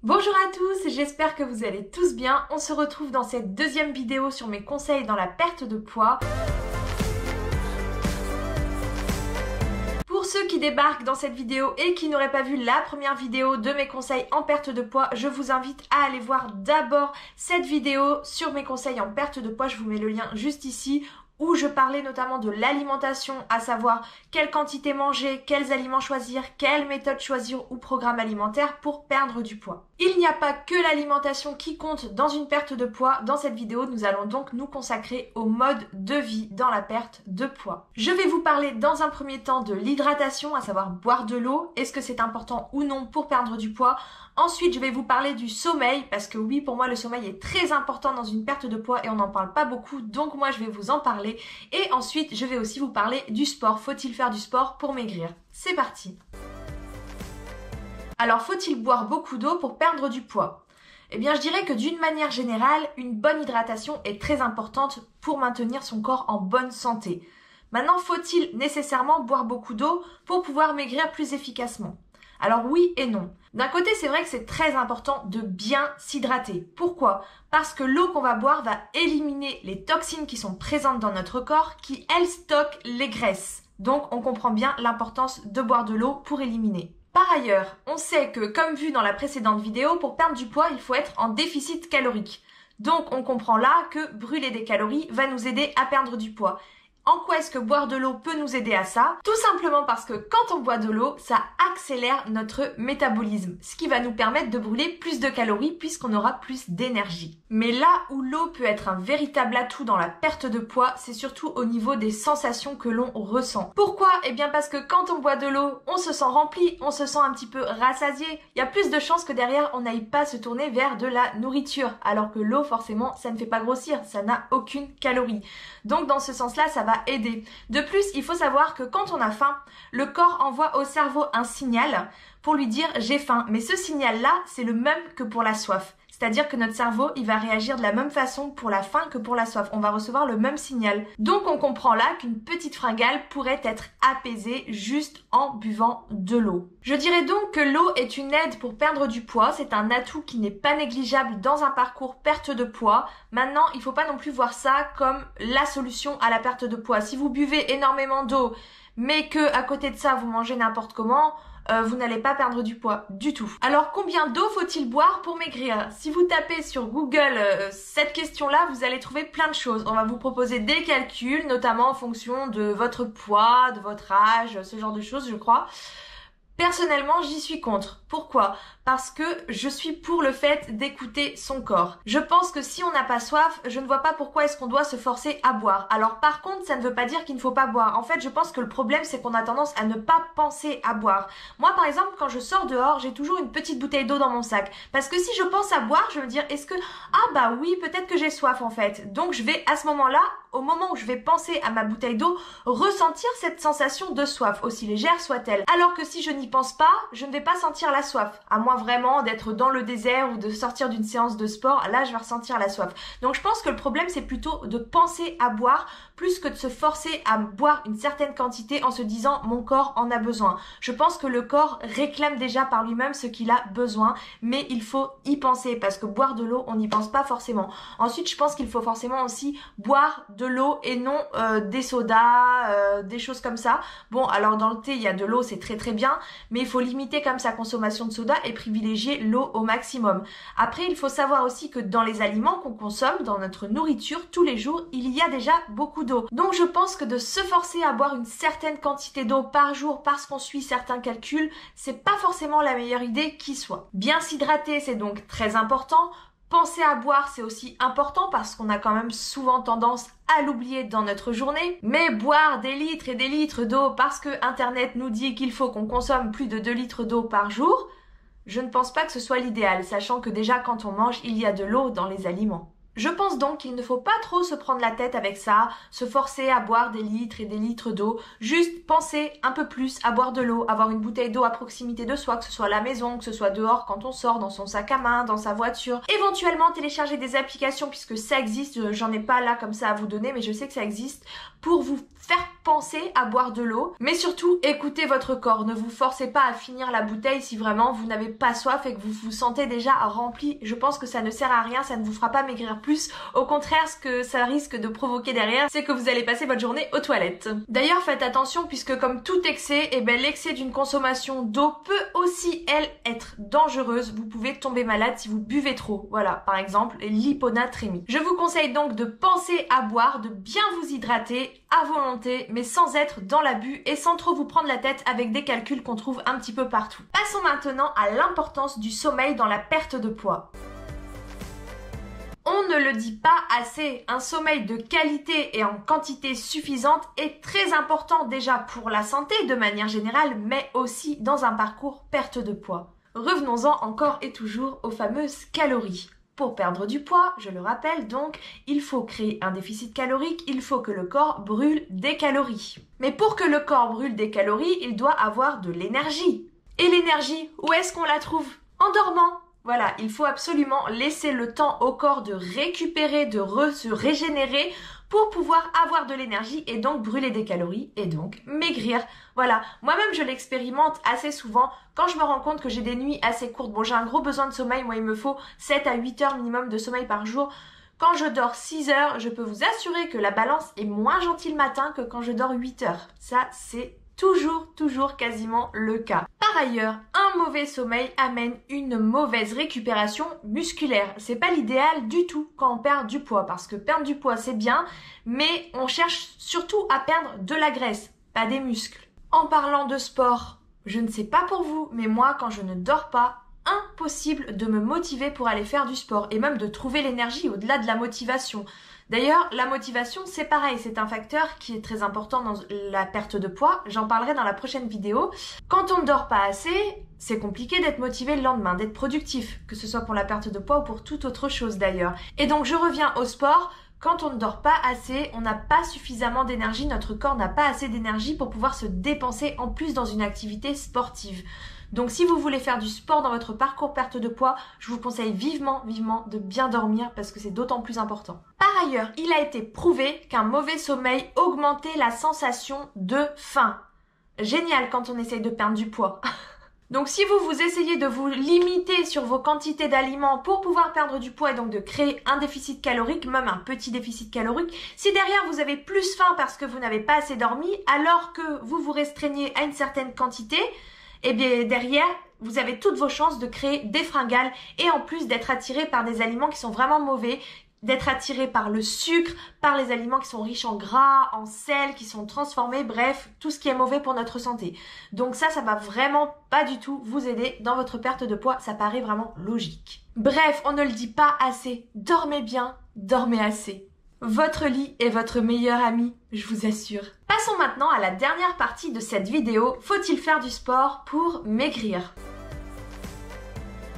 Bonjour à tous, j'espère que vous allez tous bien. On se retrouve dans cette deuxième vidéo sur mes conseils dans la perte de poids. Pour ceux qui débarquent dans cette vidéo et qui n'auraient pas vu la première vidéo de mes conseils en perte de poids, je vous invite à aller voir d'abord cette vidéo sur mes conseils en perte de poids. Je vous mets le lien juste ici, où je parlais notamment de l'alimentation, à savoir quelle quantité manger, quels aliments choisir, quelle méthode choisir ou programme alimentaire pour perdre du poids. Il n'y a pas que l'alimentation qui compte dans une perte de poids. Dans cette vidéo, nous allons donc nous consacrer au mode de vie dans la perte de poids. Je vais vous parler dans un premier temps de l'hydratation, à savoir boire de l'eau. Est-ce que c'est important ou non pour perdre du poids? Ensuite, je vais vous parler du sommeil, parce que oui, pour moi, le sommeil est très important dans une perte de poids et on n'en parle pas beaucoup, donc moi, je vais vous en parler. Et ensuite, je vais aussi vous parler du sport. Faut-il faire du sport pour maigrir? C'est parti! Alors, faut-il boire beaucoup d'eau pour perdre du poids? Eh bien, je dirais que d'une manière générale, une bonne hydratation est très importante pour maintenir son corps en bonne santé. Maintenant, faut-il nécessairement boire beaucoup d'eau pour pouvoir maigrir plus efficacement? Alors oui et non. D'un côté, c'est vrai que c'est très important de bien s'hydrater. Pourquoi? Parce que l'eau qu'on va boire va éliminer les toxines qui sont présentes dans notre corps, qui, elles, stockent les graisses. Donc, on comprend bien l'importance de boire de l'eau pour éliminer. Par ailleurs, on sait que, comme vu dans la précédente vidéo, pour perdre du poids, il faut être en déficit calorique. Donc, on comprend là que brûler des calories va nous aider à perdre du poids. En quoi est-ce que boire de l'eau peut nous aider à ça? Tout simplement parce que quand on boit de l'eau, ça accélère notre métabolisme, ce qui va nous permettre de brûler plus de calories puisqu'on aura plus d'énergie. Mais là où l'eau peut être un véritable atout dans la perte de poids, c'est surtout au niveau des sensations que l'on ressent. Pourquoi? Eh bien parce que quand on boit de l'eau, on se sent rempli, on se sent un petit peu rassasié. Il y a plus de chances que derrière, on n'aille pas se tourner vers de la nourriture. Alors que l'eau, forcément, ça ne fait pas grossir, ça n'a aucune calorie. Donc dans ce sens-là, ça va aider. De plus, il faut savoir que quand on a faim, le corps envoie au cerveau un signal pour lui dire j'ai faim. Mais ce signal-là, c'est le même que pour la soif. C'est-à-dire que notre cerveau, il va réagir de la même façon pour la faim que pour la soif. On va recevoir le même signal. Donc on comprend là qu'une petite fringale pourrait être apaisée juste en buvant de l'eau. Je dirais donc que l'eau est une aide pour perdre du poids. C'est un atout qui n'est pas négligeable dans un parcours perte de poids. Maintenant, il ne faut pas non plus voir ça comme la solution à la perte de poids. Si vous buvez énormément d'eau, mais que à côté de ça, vous mangez n'importe comment, vous n'allez pas perdre du poids du tout. Alors combien d'eau faut-il boire pour maigrir? Si vous tapez sur Google cette question-là, vous allez trouver plein de choses. On va vous proposer des calculs, notamment en fonction de votre poids, de votre âge, ce genre de choses, je crois. Personnellement, j'y suis contre. Pourquoi? Parce que je suis pour le fait d'écouter son corps. Je pense que si on n'a pas soif, je ne vois pas pourquoi est-ce qu'on doit se forcer à boire. Alors par contre, ça ne veut pas dire qu'il ne faut pas boire. En fait, je pense que le problème, c'est qu'on a tendance à ne pas penser à boire. Moi, par exemple, quand je sors dehors, j'ai toujours une petite bouteille d'eau dans mon sac. Parce que si je pense à boire, je vais me dire, est-ce que... Ah bah oui, peut-être que j'ai soif en fait. Donc je vais à ce moment-là, au moment où je vais penser à ma bouteille d'eau, ressentir cette sensation de soif, aussi légère soit-elle. Alors que si je n'y pense pas, je ne vais pas sentir la soif. À moins vraiment d'être dans le désert ou de sortir d'une séance de sport, là je vais ressentir la soif. Donc je pense que le problème c'est plutôt de penser à boire plus que de se forcer à boire une certaine quantité en se disant mon corps en a besoin. Je pense que le corps réclame déjà par lui-même ce qu'il a besoin, mais il faut y penser parce que boire de l'eau, on n'y pense pas forcément. Ensuite, je pense qu'il faut forcément aussi boire de l'eau et non des sodas, des choses comme ça. Bon, alors dans le thé, il y a de l'eau, c'est très très bien, mais il faut limiter comme sa consommation de soda et privilégier l'eau au maximum. Après, il faut savoir aussi que dans les aliments qu'on consomme, dans notre nourriture, tous les jours, il y a déjà beaucoup d'eau. Donc je pense que de se forcer à boire une certaine quantité d'eau par jour parce qu'on suit certains calculs, c'est pas forcément la meilleure idée qui soit. Bien s'hydrater, c'est donc très important. Penser à boire, c'est aussi important parce qu'on a quand même souvent tendance à l'oublier dans notre journée. Mais boire des litres et des litres d'eau parce que Internet nous dit qu'il faut qu'on consomme plus de 2 litres d'eau par jour, je ne pense pas que ce soit l'idéal, sachant que déjà quand on mange, il y a de l'eau dans les aliments. Je pense donc qu'il ne faut pas trop se prendre la tête avec ça, se forcer à boire des litres et des litres d'eau, juste penser un peu plus à boire de l'eau, avoir une bouteille d'eau à proximité de soi, que ce soit à la maison, que ce soit dehors quand on sort, dans son sac à main, dans sa voiture. Éventuellement télécharger des applications puisque ça existe, j'en ai pas là comme ça à vous donner, mais je sais que ça existe, pour vous faire penser à boire de l'eau, mais surtout écoutez votre corps. Ne vous forcez pas à finir la bouteille si vraiment vous n'avez pas soif et que vous vous sentez déjà rempli. Je pense que ça ne sert à rien, ça ne vous fera pas maigrir plus. Au contraire, ce que ça risque de provoquer derrière, c'est que vous allez passer votre journée aux toilettes. D'ailleurs, faites attention puisque comme tout excès, l'excès d'une consommation d'eau peut aussi, elle, être dangereuse. Vous pouvez tomber malade si vous buvez trop. Voilà, par exemple, l'hyponatrémie. Je vous conseille donc de penser à boire, de bien vous hydrater à volonté, mais sans être dans l'abus et sans trop vous prendre la tête avec des calculs qu'on trouve un petit peu partout. Passons maintenant à l'importance du sommeil dans la perte de poids. On ne le dit pas assez, un sommeil de qualité et en quantité suffisante est très important déjà pour la santé de manière générale, mais aussi dans un parcours perte de poids. Revenons-en encore et toujours aux fameuses calories. Pour perdre du poids, je le rappelle donc, il faut créer un déficit calorique, il faut que le corps brûle des calories. Mais pour que le corps brûle des calories, il doit avoir de l'énergie. Et l'énergie, où est-ce qu'on la trouve? En dormant. Voilà, il faut absolument laisser le temps au corps de récupérer, de se régénérer pour pouvoir avoir de l'énergie et donc brûler des calories et donc maigrir. Voilà, moi-même je l'expérimente assez souvent quand je me rends compte que j'ai des nuits assez courtes. Bon, j'ai un gros besoin de sommeil, moi il me faut 7 à 8 heures minimum de sommeil par jour. Quand je dors 6 heures, je peux vous assurer que la balance est moins gentille le matin que quand je dors 8 heures. Ça, c'est toujours quasiment le cas. Par ailleurs, un mauvais sommeil amène une mauvaise récupération musculaire. C'est pas l'idéal du tout quand on perd du poids, parce que perdre du poids c'est bien, mais on cherche surtout à perdre de la graisse, pas des muscles. En parlant de sport, je ne sais pas pour vous, mais moi quand je ne dors pas, impossible de me motiver pour aller faire du sport et même de trouver l'énergie au-delà de la motivation. D'ailleurs, la motivation, c'est pareil, c'est un facteur qui est très important dans la perte de poids. J'en parlerai dans la prochaine vidéo. Quand on ne dort pas assez, c'est compliqué d'être motivé le lendemain, d'être productif, que ce soit pour la perte de poids ou pour toute autre chose d'ailleurs. Et donc, je reviens au sport. Quand on ne dort pas assez, on n'a pas suffisamment d'énergie, notre corps n'a pas assez d'énergie pour pouvoir se dépenser en plus dans une activité sportive. Donc si vous voulez faire du sport dans votre parcours perte de poids, je vous conseille vivement de bien dormir parce que c'est d'autant plus important. Par ailleurs, il a été prouvé qu'un mauvais sommeil augmentait la sensation de faim. Génial quand on essaye de perdre du poids. Donc si vous essayez de vous limiter sur vos quantités d'aliments pour pouvoir perdre du poids et donc de créer un déficit calorique, même un petit déficit calorique, si derrière vous avez plus faim parce que vous n'avez pas assez dormi, alors que vous vous restreignez à une certaine quantité, et bien derrière, vous avez toutes vos chances de créer des fringales et en plus d'être attiré par des aliments qui sont vraiment mauvais, d'être attiré par le sucre, par les aliments qui sont riches en gras, en sel, qui sont transformés, bref, tout ce qui est mauvais pour notre santé. Donc ça va vraiment pas du tout vous aider dans votre perte de poids, ça paraît vraiment logique. Bref, on ne le dit pas assez, dormez bien, dormez assez. Votre lit est votre meilleur ami, je vous assure. Passons maintenant à la dernière partie de cette vidéo. Faut-il faire du sport pour maigrir?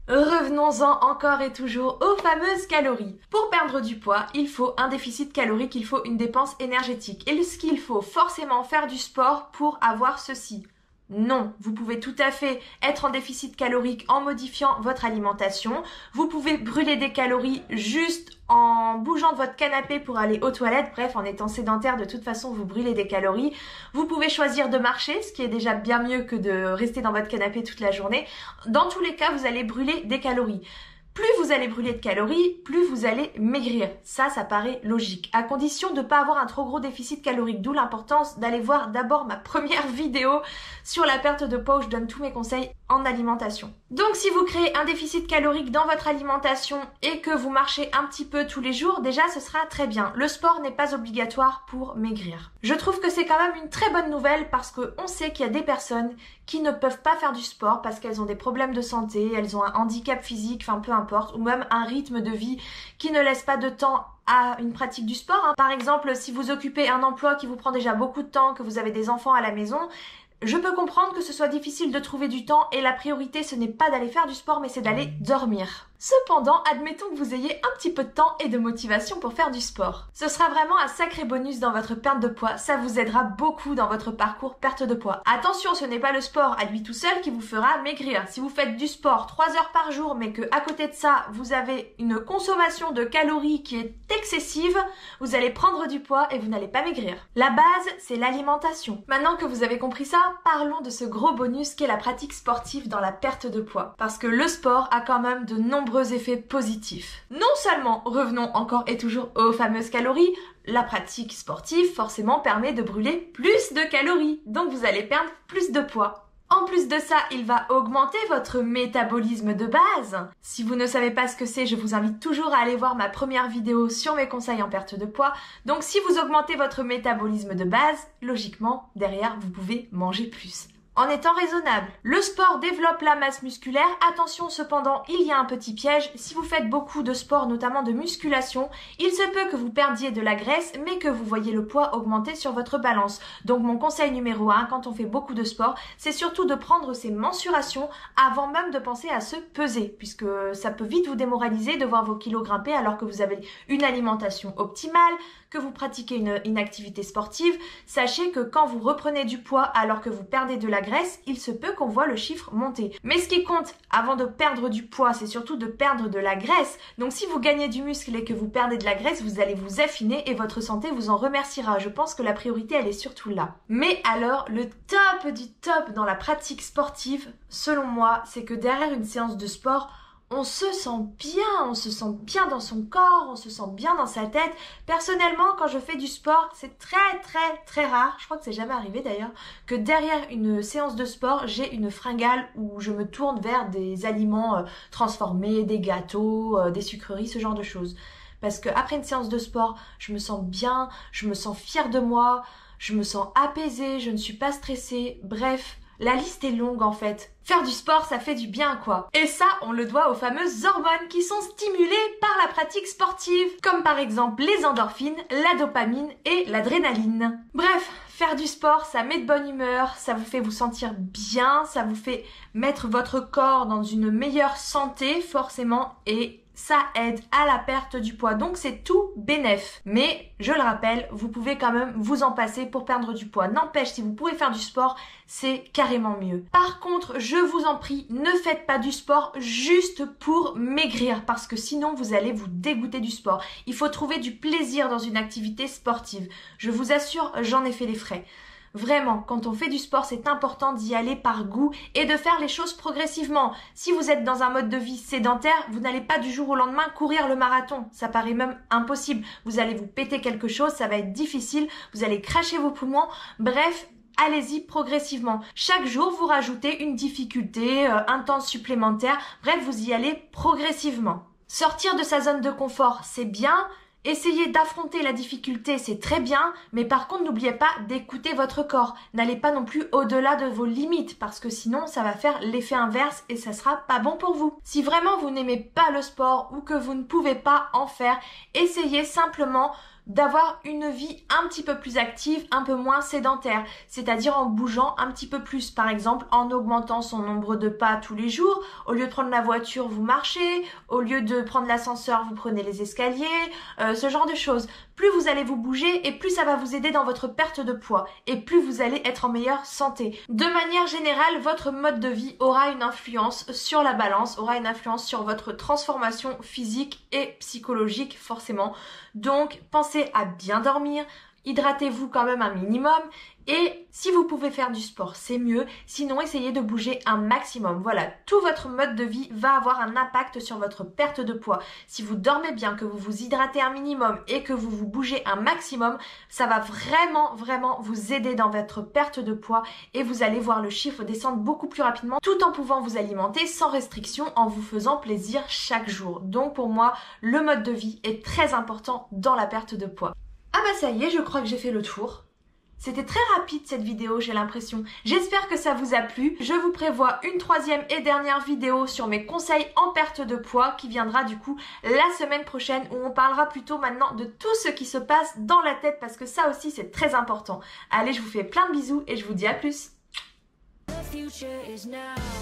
Revenons-en encore et toujours aux fameuses calories. Pour perdre du poids, il faut un déficit calorique, il faut une dépense énergétique. Est-ce qu'il faut forcément faire du sport pour avoir ceci? Non, vous pouvez tout à fait être en déficit calorique en modifiant votre alimentation. Vous pouvez brûler des calories juste en bougeant de votre canapé pour aller aux toilettes. Bref, en étant sédentaire, de toute façon, vous brûlez des calories. Vous pouvez choisir de marcher, ce qui est déjà bien mieux que de rester dans votre canapé toute la journée. Dans tous les cas, vous allez brûler des calories. Plus vous allez brûler de calories, plus vous allez maigrir. Ça paraît logique. À condition de ne pas avoir un trop gros déficit calorique. D'où l'importance d'aller voir d'abord ma première vidéo sur la perte de poids où je donne tous mes conseils en alimentation. Donc si vous créez un déficit calorique dans votre alimentation et que vous marchez un petit peu tous les jours, déjà ce sera très bien. Le sport n'est pas obligatoire pour maigrir. Je trouve que c'est quand même une très bonne nouvelle parce qu'on sait qu'il y a des personnes qui ne peuvent pas faire du sport parce qu'elles ont des problèmes de santé, elles ont un handicap physique, enfin peu importe, ou même un rythme de vie qui ne laisse pas de temps à une pratique du sport. Par exemple, si vous occupez un emploi qui vous prend déjà beaucoup de temps, que vous avez des enfants à la maison, je peux comprendre que ce soit difficile de trouver du temps et la priorité ce n'est pas d'aller faire du sport mais c'est d'aller dormir. Cependant, admettons que vous ayez un petit peu de temps et de motivation pour faire du sport. Ce sera vraiment un sacré bonus dans votre perte de poids, ça vous aidera beaucoup dans votre parcours perte de poids. Attention, ce n'est pas le sport à lui tout seul qui vous fera maigrir. Si vous faites du sport 3 heures par jour mais que à côté de ça, vous avez une consommation de calories qui est excessive, vous allez prendre du poids et vous n'allez pas maigrir. La base, c'est l'alimentation. Maintenant que vous avez compris ça, parlons de ce gros bonus qu'est la pratique sportive dans la perte de poids. Parce que le sport a quand même de nombreux effets positifs. Non seulement, revenons encore et toujours aux fameuses calories, la pratique sportive forcément permet de brûler plus de calories, donc vous allez perdre plus de poids. En plus de ça, il va augmenter votre métabolisme de base. Si vous ne savez pas ce que c'est, je vous invite toujours à aller voir ma première vidéo sur mes conseils en perte de poids. Donc si vous augmentez votre métabolisme de base, logiquement, derrière, vous pouvez manger plus. En étant raisonnable. Le sport développe la masse musculaire. Attention cependant, il y a un petit piège. Si vous faites beaucoup de sport, notamment de musculation, il se peut que vous perdiez de la graisse, mais que vous voyez le poids augmenter sur votre balance. Donc mon conseil numéro 1, quand on fait beaucoup de sport, c'est surtout de prendre ces mensurations avant même de penser à se peser, puisque ça peut vite vous démoraliser de voir vos kilos grimper alors que vous avez une alimentation optimale, que vous pratiquez une activité sportive. Sachez que quand vous reprenez du poids alors que vous perdez de la graisse, il se peut qu'on voit le chiffre monter. Mais ce qui compte avant de perdre du poids, c'est surtout de perdre de la graisse. Donc si vous gagnez du muscle et que vous perdez de la graisse, vous allez vous affiner et votre santé vous en remerciera. Je pense que la priorité, elle est surtout là. Mais alors, le top du top dans la pratique sportive, selon moi, c'est que derrière une séance de sport, on se sent bien dans son corps, on se sent bien dans sa tête. Personnellement, quand je fais du sport, c'est très rare, je crois que c'est jamais arrivé d'ailleurs, que derrière une séance de sport, j'ai une fringale où je me tourne vers des aliments transformés, des gâteaux, des sucreries, ce genre de choses. Parce qu'après une séance de sport, je me sens bien, je me sens fière de moi, je me sens apaisée, je ne suis pas stressée, bref... La liste est longue en fait. Faire du sport, ça fait du bien quoi. Et ça, on le doit aux fameuses hormones qui sont stimulées par la pratique sportive, comme par exemple les endorphines, la dopamine et l'adrénaline. Bref, faire du sport, ça met de bonne humeur, ça vous fait vous sentir bien, ça vous fait mettre votre corps dans une meilleure santé forcément et ça aide à la perte du poids, donc c'est tout bénef. Mais, je le rappelle, vous pouvez quand même vous en passer pour perdre du poids. N'empêche, si vous pouvez faire du sport, c'est carrément mieux. Par contre, je vous en prie, ne faites pas du sport juste pour maigrir, parce que sinon vous allez vous dégoûter du sport. Il faut trouver du plaisir dans une activité sportive. Je vous assure, j'en ai fait les frais. Vraiment, quand on fait du sport, c'est important d'y aller par goût et de faire les choses progressivement. Si vous êtes dans un mode de vie sédentaire, vous n'allez pas du jour au lendemain courir le marathon. Ça paraît même impossible. Vous allez vous péter quelque chose, ça va être difficile, vous allez cracher vos poumons. Bref, allez-y progressivement. Chaque jour, vous rajoutez une difficulté, un temps supplémentaire. Bref, vous y allez progressivement. Sortir de sa zone de confort, c'est bien. Essayez d'affronter la difficulté, c'est très bien, mais par contre, n'oubliez pas d'écouter votre corps. N'allez pas non plus au-delà de vos limites, parce que sinon, ça va faire l'effet inverse et ça sera pas bon pour vous. Si vraiment vous n'aimez pas le sport ou que vous ne pouvez pas en faire, essayez simplement d'avoir une vie un petit peu plus active, un peu moins sédentaire, c'est-à-dire en bougeant un petit peu plus, par exemple en augmentant son nombre de pas tous les jours. Au lieu de prendre la voiture, vous marchez, au lieu de prendre l'ascenseur, vous prenez les escaliers, ce genre de choses. Plus vous allez vous bouger et plus ça va vous aider dans votre perte de poids et plus vous allez être en meilleure santé. De manière générale, votre mode de vie aura une influence sur la balance, aura une influence sur votre transformation physique et psychologique forcément. Donc pensez à bien dormir, hydratez-vous quand même un minimum et si vous pouvez faire du sport, c'est mieux. Sinon, essayez de bouger un maximum. Voilà, tout votre mode de vie va avoir un impact sur votre perte de poids. Si vous dormez bien, que vous vous hydratez un minimum et que vous vous bougez un maximum, ça va vraiment vous aider dans votre perte de poids et vous allez voir le chiffre descendre beaucoup plus rapidement tout en pouvant vous alimenter sans restriction en vous faisant plaisir chaque jour. Donc pour moi, le mode de vie est très important dans la perte de poids. Ah bah ça y est, je crois que j'ai fait le tour. C'était très rapide cette vidéo, j'ai l'impression. J'espère que ça vous a plu. Je vous prévois une troisième et dernière vidéo sur mes conseils en perte de poids qui viendra du coup la semaine prochaine où on parlera plutôt maintenant de tout ce qui se passe dans la tête parce que ça aussi c'est très important. Allez, je vous fais plein de bisous et je vous dis à plus. The future is now.